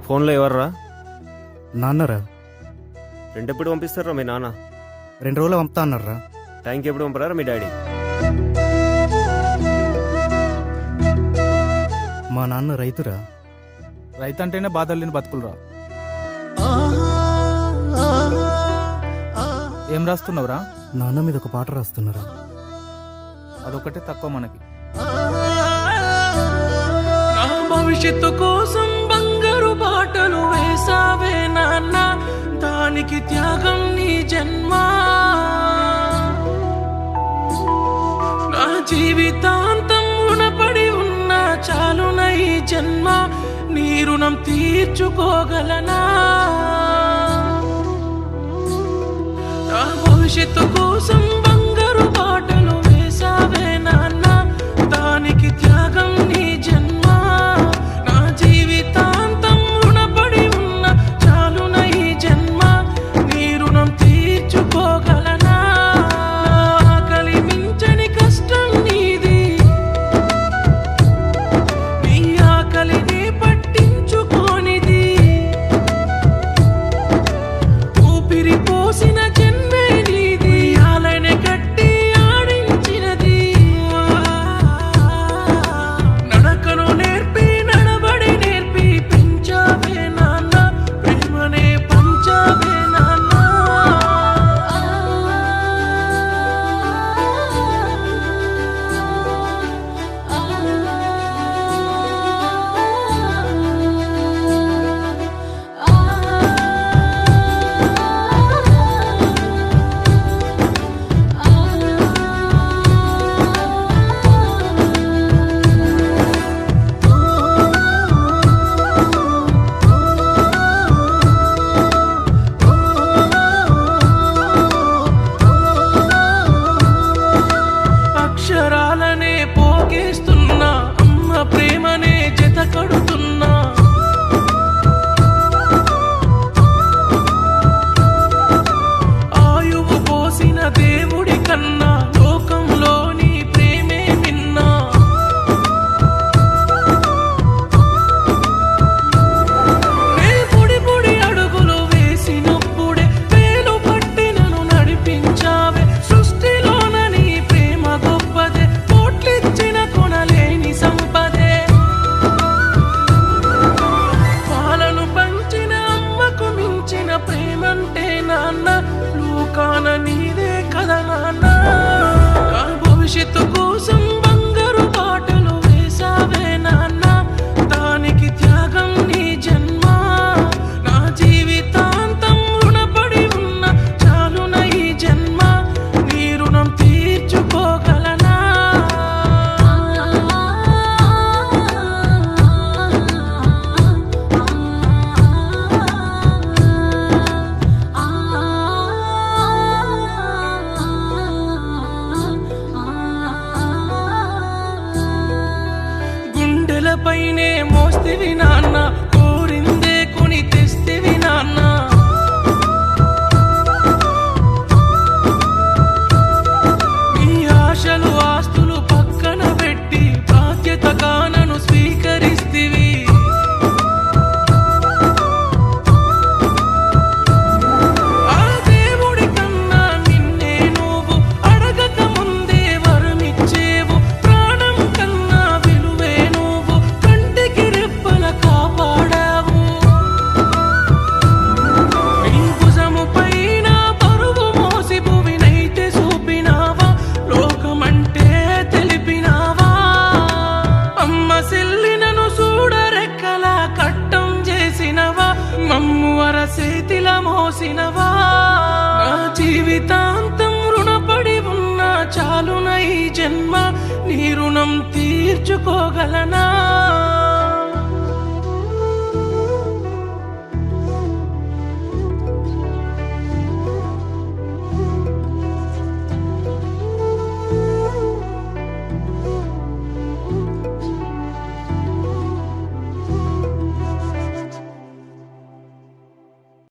ఫోన్లో ఎవర్రా? నాన్నరా. రెంట్ ఎప్పుడు పంపిస్తారా మీ నాన్న? 2 రోజులు పంపుతా అన్నారా. టైంకి ఎప్పుడు పంపరారా మీ డాడీ? మా నాన్న రైతురా. రైతు అంటేనే బాధలు లేని బతుకులురా. ఏం రాస్తున్నావురా? నాన్న మీద ఒక పాట రాస్తున్నారా. అదొకటే తక్కువ మనకి. నా భవిష్యత్తు కోసం బంగారు బాటలు వేసావే నాన్న, దానికి త్యాగం నీ జన్మ. నా జీవితాంతం రుణపడి ఉన్నా చాలున ఈ జన్మ, నీ రుణం తీర్చుకోగలనా? నా భవిష్యత్తు కోసం బంగారు బాటలు వేసావే నాన్న, దానికి త్యాగం నీ జన్మ. నా జీవితాంతం రుణపడి ఉన్న చాలున ఈ జన్మ, నీ రుణం తీర్చుకోగలనా? ఆకలి మించని కష్టం నీది, నీ ఆకలిని పట్టించుకోనిది, ఊపిరి పోసిన జన్మే నీది, ఆలనే కట్టి ఆడించినది. నడకను నేర్పి నడబడి నేర్పి పెంచావే నాన్న, ప్రేమనే పంచావే నాన్న. అక్షరాలనే పోగేస్తున్నా, అమ్మ ప్రేమనే జత కడుతున్నా. ఆయువు పోసిన దేవుడి కన్నా లోకంలో నీ ప్రేమే విన్నా. నే పొడి పొడి అడుగులు వేసినప్పుడే వేలు పట్టి నన్ను నడిపించావే. సృష్టిలోన నీ ప్రేమ గొప్పదే, కోట్లిచ్చిన కొనలేని సంపదే. పాలను పంచిన అమ్మకు మించిన ప్రేమంటే నాన్న, లోకాన నీదే కదా నాన్న. నా భవిష్యత్తు కోసం బంగారు బాటలు వేసావే నాన్న, దానికి త్యాగం నీ జన్మ. నా జీవితాంతం రుణపడి ఉన్న చాలున ఈ జన్మ, నీ రుణం తీర్చుకోగలనా? గుండెలపైనే మోస్తివి నాన్న, కోరిందే కొని తెస్తివి నాన్న. నీ ఆశలు ఆస్తులు పక్కన పెట్టి బాధ్యతగా నన్ను స్వీకరిస్తివి. ఆ దేవుడి కన్నా నిన్నే నువ్వు అడగక ముందే వరమిచ్చేవు. ప్రాణం కన్నా విలువే నువ్వు, కంటికి రెప్పల కాపాడావు. నీ భుజము పైన బరువు మోసి భువినైతే చూపినావా, లోకమంటే తెలిపినావా. అమ్మ సెల్లినను చూడరెక్కలా కట్టం చేసినవా, మమ్ము అరచేతిలా మోసినవా. నా జీవితాంతం రుణపడి ఉన్నా చాలున ఈ జన్మ, నీ రుణం తీర్చుకోగలనా?